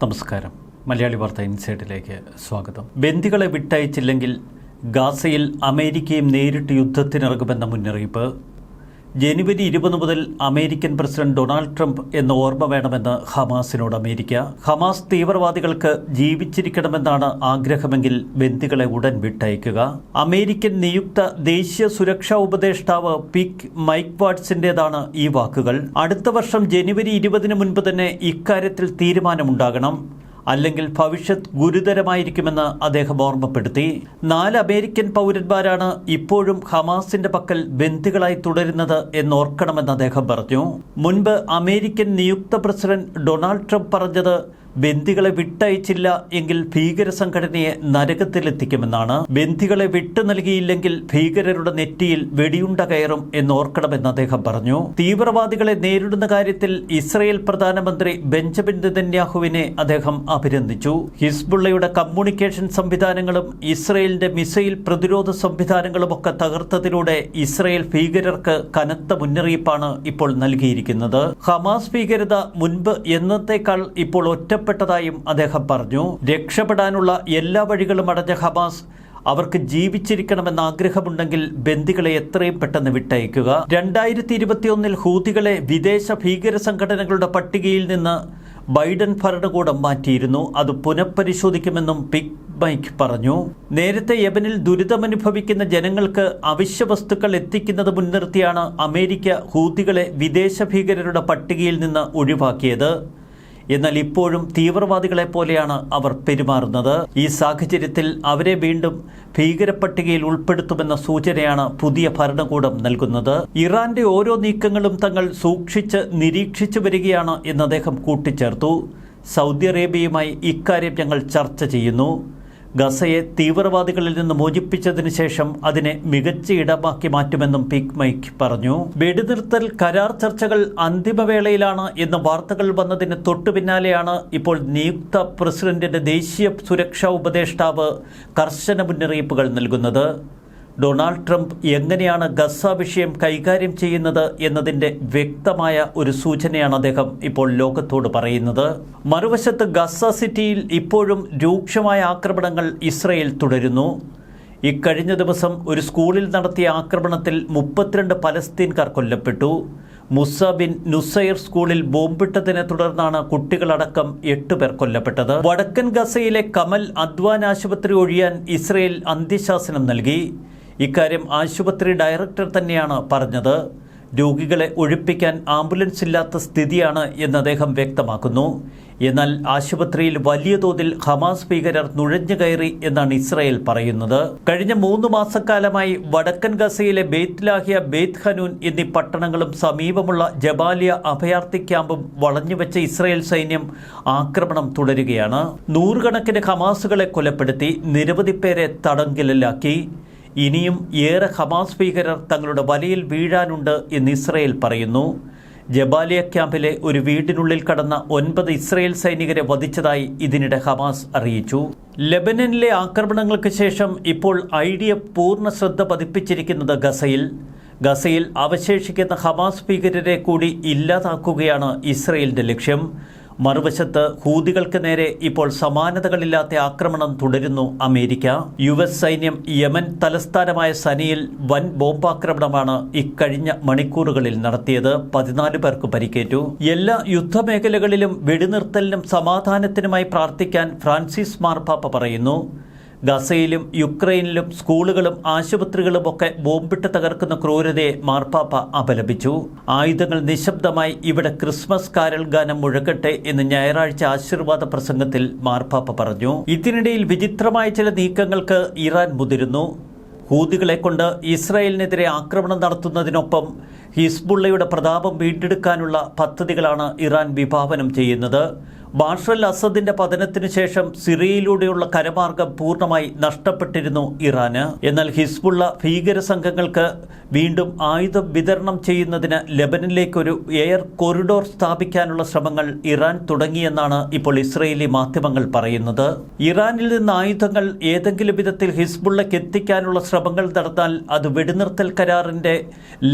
നമസ്കാരം. മലയാളി വാർത്ത ഇൻസൈഡിലേക്ക് സ്വാഗതം. ബന്ദികളെ വിട്ടയച്ചില്ലെങ്കിൽ ഗാസയിൽ അമേരിക്കയും നേരിട്ട് യുദ്ധത്തിനിറങ്ങുമെന്ന മുന്നറിയിപ്പ്. ജനുവരി 20 മുതൽ അമേരിക്കൻ പ്രസിഡന്റ് ഡൊണാൾഡ് ട്രംപ് എന്ന ഓർമ്മ വേണമെന്ന് ഹമാസിനോട് അമേരിക്ക. ഹമാസ് തീവ്രവാദികൾക്ക് ജീവിച്ചിരിക്കണമെന്നാണ് ആഗ്രഹമെങ്കിൽ ബന്ദികളെ ഉടൻ വിട്ടയക്കുക. അമേരിക്കൻ നിയുക്ത ദേശീയ സുരക്ഷാ ഉപദേഷ്ടാവ് മൈക്ക് വാട്സിന്റേതാണ് ഈ വാക്കുകൾ. അടുത്ത വർഷം ജനുവരി 20 മുൻപ് തന്നെ ഇക്കാര്യത്തിൽ തീരുമാനമുണ്ടാകണം, അല്ലെങ്കിൽ ഭവിഷ്യത്ത് ഗുരുതരമായിരിക്കുമെന്ന് അദ്ദേഹം ഓർമ്മപ്പെടുത്തി. 4 അമേരിക്കൻ പൗരന്മാരാണ് ഇപ്പോഴും ഹമാസിന്റെ പക്കൽ ബന്ദികളായി തുടരുന്നത് എന്നോർക്കണമെന്ന് അദ്ദേഹം പറഞ്ഞു. മുൻപ് അമേരിക്കൻ നിയുക്ത പ്രസിഡന്റ് ഡൊണാൾഡ് ട്രംപ് പറഞ്ഞത് ബന്ദികളെ വിട്ടയച്ചില്ല എങ്കിൽ ഭീകര സംഘടനയെ നരകത്തിലെത്തിക്കുമെന്നാണ്. ബന്ദികളെ വിട്ടു നൽകിയില്ലെങ്കിൽ ഭീകരരുടെ നെറ്റിയിൽ വെടിയുണ്ട കയറും എന്നോർക്കണമെന്ന് അദ്ദേഹം പറഞ്ഞു. തീവ്രവാദികളെ നേരിടുന്ന കാര്യത്തിൽ ഇസ്രയേൽ പ്രധാനമന്ത്രി ബെഞ്ചമിൻ നെതന്യാഹുവിനെ അദ്ദേഹം അഭിനന്ദിച്ചു. ഹിസ്ബുള്ളയുടെ കമ്മ്യൂണിക്കേഷൻ സംവിധാനങ്ങളും ഇസ്രയേലിന്റെ മിസൈൽ പ്രതിരോധ സംവിധാനങ്ങളുമൊക്കെ തകർത്തതിലൂടെ ഇസ്രയേൽ ഭീകരർക്ക് കനത്ത മുന്നറിയിപ്പാണ് ഇപ്പോൾ നൽകിയിരിക്കുന്നത്. ഹമാസ് ഭീകരത മുൻപ് എന്നത്തേക്കാൾ ഇപ്പോൾ ഒറ്റപ്പെട്ടതായും അദ്ദേഹം പറഞ്ഞു. രക്ഷപ്പെടാനുള്ള എല്ലാ വഴികളും അടഞ്ഞ ഹമാസ് അവർക്ക് ജീവിച്ചിരിക്കണമെന്ന ആഗ്രഹമുണ്ടെങ്കിൽ ബന്ദികളെ എത്രയും പെട്ടെന്ന് വിട്ടയക്കുക. 2021 ഹൂതികളെ വിദേശ ഭീകര സംഘടനകളുടെ പട്ടികയിൽ നിന്ന് ബൈഡൻ ഭരണകൂടം മാറ്റിയിരുന്നു. അത് പുനഃപരിശോധിക്കുമെന്നും മൈക്ക് പറഞ്ഞു. നേരത്തെ യമനിൽ ദുരിതമനുഭവിക്കുന്ന ജനങ്ങൾക്ക് അവശ്യ വസ്തുക്കൾ എത്തിക്കുന്നത് മുൻനിർത്തിയാണ് അമേരിക്ക ഹൂതികളെ വിദേശ ഭീകരരുടെ പട്ടികയിൽ നിന്ന് ഒഴിവാക്കിയത്. എന്നാൽ ഇപ്പോഴും തീവ്രവാദികളെ പോലെയാണ് അവർ പെരുമാറുന്നത്. ഈ സാഹചര്യത്തിൽ അവരെ വീണ്ടും ഭീകരപ്പട്ടികയിൽ ഉൾപ്പെടുത്തുമെന്ന സൂചനയാണ് പുതിയ ഭരണകൂടം നൽകുന്നത്. ഇറാന്റെ ഓരോ നീക്കങ്ങളും തങ്ങൾ സൂക്ഷിച്ച് നിരീക്ഷിച്ചു വരികയാണ് എന്ന് അദ്ദേഹം കൂട്ടിച്ചേർത്തു. സൗദി അറേബ്യയുമായി ഇക്കാര്യം ഞങ്ങൾ ചർച്ച ചെയ്യുന്നു. ഗസയെ തീവ്രവാദികളിൽ നിന്ന് മോചിപ്പിച്ചതിന് ശേഷം അതിനെ മികച്ച ഇടമാക്കി മാറ്റുമെന്നും മൈക്ക് പറഞ്ഞു. വെടിനിർത്തൽ കരാർ ചർച്ചകൾ അന്തിമവേളയിലാണ് എന്ന വാർത്തകൾ വന്നതിന് തൊട്ടു പിന്നാലെയാണ് ഇപ്പോൾ നിയുക്ത പ്രസിഡന്റിന്റെ ദേശീയ സുരക്ഷാ ഉപദേഷ്ടാവ് കർശന മുന്നറിയിപ്പുകൾ നൽകുന്നത്. ഡൊണാൾഡ് ട്രംപ് എങ്ങനെയാണ് ഗസ വിഷയം കൈകാര്യം ചെയ്യുന്നത് എന്നതിൻ്റെ വ്യക്തമായ ഒരു സൂചനയാണ് അദ്ദേഹം ഇപ്പോൾ ലോകത്തോട് പറയുന്നത്. മറുവശത്ത് ഗസ സിറ്റിയിൽ ഇപ്പോഴും രൂക്ഷമായ ആക്രമണങ്ങൾ ഇസ്രയേൽ തുടരുന്നു. ഇക്കഴിഞ്ഞ ദിവസം ഒരു സ്കൂളിൽ നടത്തിയ ആക്രമണത്തിൽ 32 പലസ്തീൻകാർ കൊല്ലപ്പെട്ടു. മുസ ബിൻ നുസൈർ സ്കൂളിൽ ബോംബിട്ടതിനെ തുടർന്നാണ് കുട്ടികളടക്കം 8 പേർ കൊല്ലപ്പെട്ടത്. വടക്കൻ ഗസയിലെ കമൽ അദ്വാൻ ആശുപത്രി ഒഴിയാൻ ഇസ്രയേൽ അന്ത്യശാസനം നൽകി. ഇക്കാര്യം ആശുപത്രി ഡയറക്ടർ തന്നെയാണ് പറഞ്ഞത്. രോഗികളെ ഒഴിപ്പിക്കാൻ ആംബുലൻസ് ഇല്ലാത്ത സ്ഥിതിയാണ് എന്ന് അദ്ദേഹം വ്യക്തമാക്കുന്നു. എന്നാൽ ആശുപത്രിയിൽ വലിയ തോതിൽ ഹമാസ് ഭീകരർ നുഴഞ്ഞു കയറി എന്നാണ് ഇസ്രായേൽ പറയുന്നത്. കഴിഞ്ഞ 3 മാസക്കാലമായി വടക്കൻ ഗസയിലെ ബെയ്ത്ത് ലാഹിയ, ബെയ്ത്ത് ഹനൂൻ എന്നീ പട്ടണങ്ങളും സമീപമുള്ള ജബാലിയ അഭയാർത്ഥി ക്യാമ്പും വളഞ്ഞുവെച്ച ഇസ്രായേൽ സൈന്യം ആക്രമണം തുടരുകയാണ്. 100 കണക്കിന് ഹമാസുകളെ കൊലപ്പെടുത്തി, നിരവധി പേരെ തടങ്കലിലാക്കി. ഇനിയും ഏറെ ഹമാസ് ഭീകരർ തങ്ങളുടെ വലയിൽ വീഴാനുണ്ട് എന്ന് ഇസ്രയേൽ പറയുന്നു. ജബാലിയ ക്യാമ്പിലെ ഒരു വീടിനുള്ളിൽ കടന്ന 9 ഇസ്രയേൽ സൈനികരെ വധിച്ചതായി ഇതിനിടെ ഹമാസ് അറിയിച്ചു. ലെബനനിലെ ആക്രമണങ്ങൾക്ക് ശേഷം ഇപ്പോൾ IDF പൂർണ്ണ ശ്രദ്ധ പതിപ്പിച്ചിരിക്കുന്നത് ഗസയിൽ അവശേഷിക്കുന്ന ഹമാസ് ഭീകരരെ കൂടി ഇല്ലാതാക്കുകയാണ് ഇസ്രയേലിന്റെ ലക്ഷ്യം. മറുവശത്ത് ഹൂതികൾക്ക് നേരെ ഇപ്പോൾ സമാനതകളില്ലാത്ത ആക്രമണം തുടരുന്നു അമേരിക്ക. US സൈന്യം യമൻ തലസ്ഥാനമായ സനയിൽ വൻ ബോംബാക്രമണമാണ് ഇക്കഴിഞ്ഞ മണിക്കൂറുകളിൽ നടത്തിയത്. 14 പേർക്ക് പരിക്കേറ്റു. എല്ലാ യുദ്ധമേഖലകളിലും വെടിനിർത്തലിനും സമാധാനത്തിനുമായി പ്രാർത്ഥിക്കാൻ ഫ്രാൻസിസ് മാർപ്പാപ്പ പറയുന്നു. ഗസയിലും യുക്രൈനിലും സ്കൂളുകളും ആശുപത്രികളുമൊക്കെ ബോംബിട്ട് തകർക്കുന്ന ക്രൂരതയെ മാർപ്പാപ്പ അപലപിച്ചു. ആയുധങ്ങൾ നിശബ്ദമായി ഇവിടെ ക്രിസ്മസ് കാരൽ ഗാനം മുഴക്കട്ടെ എന്ന് ഞായറാഴ്ച ആശീർവാദ പ്രസംഗത്തിൽ മാർപ്പാപ്പ പറഞ്ഞു. ഇതിനിടയിൽ വിചിത്രമായ ചില നീക്കങ്ങൾക്ക് ഇറാൻ മുതിരുന്നു. ഹൂതികളെ കൊണ്ട് ഇസ്രായേലിനെതിരെ ആക്രമണം നടത്തുന്നതിനൊപ്പം ഹിസ്ബുള്ളയുടെ പ്രതാപം വീണ്ടെടുക്കാനുള്ള പദ്ധതികളാണ് ഇറാൻ വിഭാവനം ചെയ്യുന്നത്. ബാഷർ അൽ അസദിന്റെ പതനത്തിനു ശേഷം സിറിയയിലൂടെയുള്ള കരമാർഗം പൂർണ്ണമായി നഷ്ടപ്പെട്ടിരുന്നു ഇറാന്. എന്നാൽ ഹിസ്ബുള്ള ഭീകര സംഘങ്ങൾക്ക് വീണ്ടും ആയുധം വിതരണം ചെയ്യുന്നതിന് ലെബനനിലേക്കൊരു എയർ കോറിഡോർ സ്ഥാപിക്കാനുള്ള ശ്രമങ്ങൾ ഇറാൻ തുടങ്ങിയെന്നാണ് ഇപ്പോൾ ഇസ്രയേലി മാധ്യമങ്ങൾ പറയുന്നത്. ഇറാനിൽ നിന്ന് ആയുധങ്ങൾ ഏതെങ്കിലും വിധത്തിൽ ഹിസ്ബുള്ളയ്ക്ക് എത്തിക്കാനുള്ള ശ്രമങ്ങൾ നടന്നാൽ അത് വെടിനിർത്തൽ കരാറിന്റെ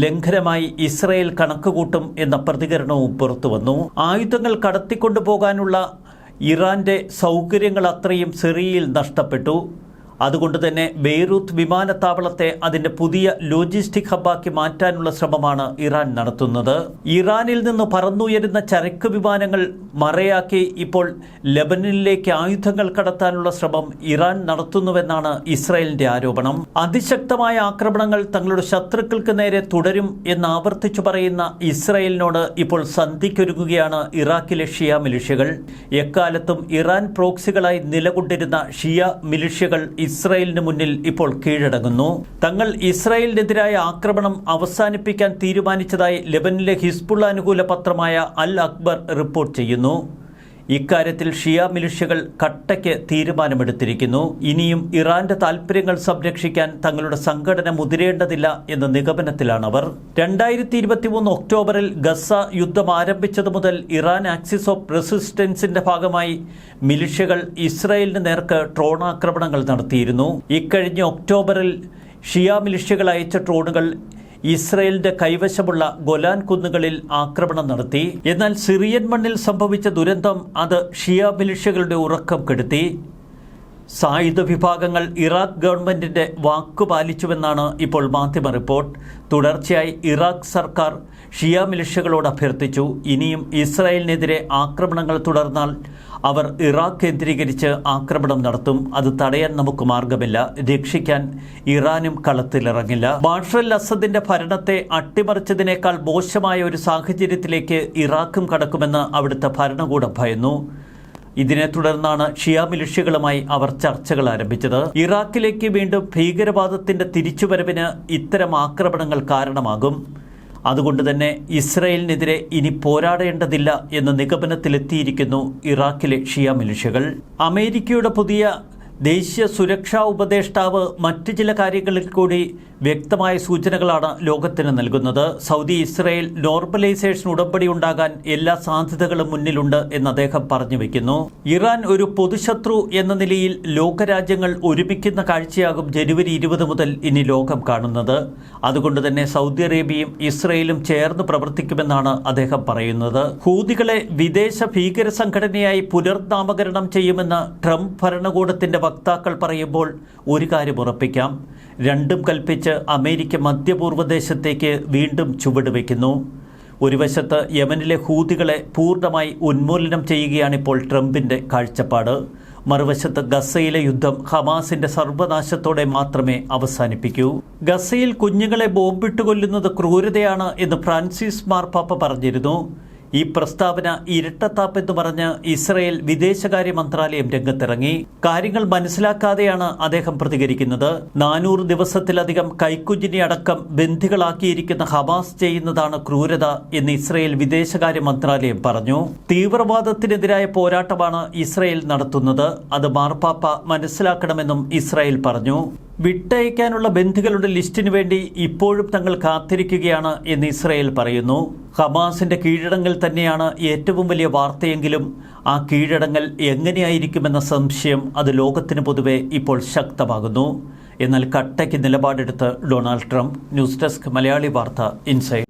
ലംഘനമായി ഇസ്രയേൽ കണക്കുകൂട്ടും എന്ന പ്രതികരണവും പുറത്തുവന്നു. ആയുധങ്ങൾ കടത്തിക്കൊണ്ടുപോകാനുള്ള ഇറാന്റെ സൗകര്യങ്ങൾ അത്രയും സിറിയയിൽ നഷ്ടപ്പെട്ടു. അതുകൊണ്ട് തന്നെ ബെയ്റൂത്ത് വിമാനത്താവളത്തെ അതിന്റെ പുതിയ ലോജിസ്റ്റിക് ഹബ്ബാക്കി മാറ്റാനുള്ള ശ്രമമാണ് ഇറാൻ നടത്തുന്നത്. ഇറാനിൽ നിന്ന് പറന്നുയരുന്ന ചരക്ക് വിമാനങ്ങൾ മറയാക്കി ഇപ്പോൾ ലെബനനിലേക്ക് ആയുധങ്ങൾ കടത്താനുള്ള ശ്രമം ഇറാൻ നടത്തുന്നുവെന്നാണ് ഇസ്രായേലിന്റെ ആരോപണം. അതിശക്തമായ ആക്രമണങ്ങൾ തങ്ങളുടെ ശത്രുക്കൾക്ക് നേരെ തുടരും എന്ന് ആവർത്തിച്ചു പറയുന്ന ഇസ്രായേലിനോട് ഇപ്പോൾ സന്ധിക്കൊരുങ്ങുകയാണ് ഇറാഖിലെ ഷിയ മിലിഷ്യകൾ. എക്കാലത്തും ഇറാൻ പ്രോക്സികളായി നിലകൊണ്ടിരുന്ന ഷിയ മിലിഷ്യകൾ ഇസ്രായേലിന് മുന്നിൽ ഇപ്പോൾ കീഴടങ്ങുന്നു. തങ്ങൾ ഇസ്രായേലിനെതിരായ ആക്രമണം അവസാനിപ്പിക്കാൻ തീരുമാനിച്ചതായി ലെബനിലെ ഹിസ്ബുള്ള അനുകൂല പത്രമായ അൽ അക്ബർ റിപ്പോർട്ട് ചെയ്യുന്നു. ഇക്കാര്യത്തിൽ ഷിയ മിലിഷ്യകൾ കട്ടയ്ക്ക് തീരുമാനമെടുത്തിരിക്കുന്നു. ഇനിയും ഇറാന്റെ താൽപ്പര്യങ്ങൾ സംരക്ഷിക്കാൻ തങ്ങളുടെ സംഘടന മുതിരേണ്ടതില്ല എന്ന നിഗമനത്തിലാണവർ. 2023 ഒക്ടോബറിൽ ഗസ യുദ്ധം ആരംഭിച്ചതു മുതൽ ഇറാൻ ആക്സിസ് ഓഫ് റെസിസ്റ്റൻസിന്റെ ഭാഗമായി മിലിഷ്യകൾ ഇസ്രായേലിന് നേർക്ക് ഡ്രോൺ ആക്രമണങ്ങൾ നടത്തിയിരുന്നു. ഇക്കഴിഞ്ഞ ഒക്ടോബറിൽ ഷിയ മിലിഷ്യകൾ അയച്ച ഡ്രോണുകൾ ഇസ്രായേലിന്റെ കൈവശമുള്ള ഗൊലാൻ കുന്നുകളിൽ ആക്രമണം നടത്തി. എന്നാൽ സിറിയൻ മണ്ണിൽ സംഭവിച്ച ദുരന്തം അത് ഷിയ മിലിഷ്യകളുടെ ഉറക്കം കെടുത്തി. സായുധ വിഭാഗങ്ങൾ ഇറാഖ് ഗവൺമെന്റിന്റെ വാക്കു പാലിച്ചുവെന്നാണ് ഇപ്പോൾ മാധ്യമ റിപ്പോർട്ട്. തുടർച്ചയായി ഇറാഖ് സർക്കാർ ഷിയ മിലിഷ്യകളോട് അഭ്യർത്ഥിച്ചു, ഇനിയും ഇസ്രായേലിനെതിരെ ആക്രമണങ്ങൾ തുടർന്നാൽ അവർ ഇറാഖ് കേന്ദ്രീകരിച്ച് ആക്രമണം നടത്തും. അത് തടയാൻ നമുക്ക് മാർഗമില്ല. രക്ഷിക്കാൻ ഇറാനും കളത്തിലിറങ്ങില്ല. ബാഷർ അൽ അസദിന്റെ ഭരണത്തെ അട്ടിമറിച്ചതിനേക്കാൾ മോശമായ ഒരു സാഹചര്യത്തിലേക്ക് ഇറാഖും കടക്കുമെന്ന് അവിടുത്തെ ഭരണകൂടം ഭയന്നു. ഇതിനെ തുടർന്നാണ് ഷിയ മിലിഷ്യകളുമായി അവർ ചർച്ചകൾ ആരംഭിച്ചത്. ഇറാഖിലേക്ക് വീണ്ടും ഭീകരവാദത്തിന്റെ തിരിച്ചുവരവിന് ഇത്തരം ആക്രമണങ്ങൾ കാരണമാകും. അതുകൊണ്ട് തന്നെ ഇസ്രായേലിനെതിരെ ഇനി പോരാടേണ്ടതില്ല എന്ന നിഗമനത്തിലെത്തിയിരിക്കുന്നു ഇറാഖിലെ ഷിയ മിലിഷ്യകൾ. അമേരിക്കയുടെ പുതിയ ദേശീയ സുരക്ഷാ ഉപദേഷ്ടാവ് മറ്റു ചില കാര്യങ്ങളിൽ കൂടി വ്യക്തമായ സൂചനകളാണ് ലോകത്തിന് നൽകുന്നത്. സൗദി ഇസ്രായേൽ നോർമലൈസേഷൻ ഉടമ്പടി ഉണ്ടാകാൻ എല്ലാ സാധ്യതകളും മുന്നിലുണ്ട് എന്ന് അദ്ദേഹം പറഞ്ഞു വയ്ക്കുന്നു. ഇറാൻ ഒരു പൊതുശത്രു എന്ന നിലയിൽ ലോകരാജ്യങ്ങൾ ഒരുമിക്കുന്ന കാഴ്ചയാകും ജനുവരി 20 മുതൽ ഇനി ലോകം കാണുന്നത്. അതുകൊണ്ട് തന്നെ സൗദി അറേബ്യയും ഇസ്രായേലും ചേർന്ന് പ്രവർത്തിക്കുമെന്നാണ് അദ്ദേഹം പറയുന്നത്. ഹൂതികളെ വിദേശ ഭീകര സംഘടനയായി പുനർനാമകരണം ചെയ്യുമെന്ന് ട്രംപ് ഭരണകൂടത്തിന്റെ വക്താക്കൾ പറയുമ്പോൾ ഒരു കാര്യം ഉറപ്പിക്കാം, രണ്ടും കൽപ്പിച്ച് അമേരിക്ക മധ്യപൂർവ്വദേശത്തേക്ക് വീണ്ടും ചുവടുവെക്കുന്നു. ഒരു വശത്ത് യമനിലെ ഹൂതികളെ പൂർണ്ണമായി ഉന്മൂലനം ചെയ്യുകയാണിപ്പോൾ ട്രംപിന്റെ കാഴ്ചപ്പാട്. മറുവശത്ത് ഗസയിലെ യുദ്ധം ഹമാസിന്റെ സർവനാശത്തോടെ മാത്രമേ അവസാനിപ്പിക്കൂ. ഗസയിൽ കുഞ്ഞുങ്ങളെ ബോംബിട്ട് കൊല്ലുന്നത് ക്രൂരതയാണ് എന്ന് ഫ്രാൻസിസ് മാർപ്പാപ്പ പറഞ്ഞിരുന്നു. ഈ പ്രസ്താവന ഇരട്ടത്താപ്പെന്ന് പറഞ്ഞ് ഇസ്രായേൽ വിദേശകാര്യ മന്ത്രാലയം രംഗത്തിറങ്ങി. കാര്യങ്ങൾ മനസ്സിലാക്കാതെയാണ് അദ്ദേഹം പ്രതികരിക്കുന്നത്. 400 ദിവസത്തിലധികം കൈക്കുഞ്ഞിനെ അടക്കം ബന്ദികളാക്കിയിരിക്കുന്ന ഹമാസ് ചെയ്യുന്നതാണ് ക്രൂരത എന്ന് ഇസ്രായേൽ വിദേശകാര്യ മന്ത്രാലയം പറഞ്ഞു. തീവ്രവാദത്തിനെതിരായ പോരാട്ടമാണ് ഇസ്രായേൽ നടത്തുന്നത്. അത് മാർപ്പാപ്പ മനസ്സിലാക്കണമെന്നും ഇസ്രായേൽ പറഞ്ഞു. വിട്ടയക്കാനുള്ള ബന്ദികളുടെ ലിസ്റ്റിനു വേണ്ടി ഇപ്പോഴും തങ്ങൾ കാത്തിരിക്കുകയാണ് എന്ന് ഇസ്രായേൽ പറയുന്നു. ഹമാസിന്റെ കീഴടങ്ങൽ തന്നെയാണ് ഏറ്റവും വലിയ വാർത്തയെങ്കിലും ആ കീഴടങ്ങൽ എങ്ങനെയായിരിക്കുമെന്ന സംശയം അത് ലോകത്തിന് പൊതുവെ ഇപ്പോൾ ശക്തമാകുന്നു. എന്നാൽ കട്ടയ്ക്ക് നിലപാടെടുത്ത് Donald Trump. News desk Malayali Vartha inside.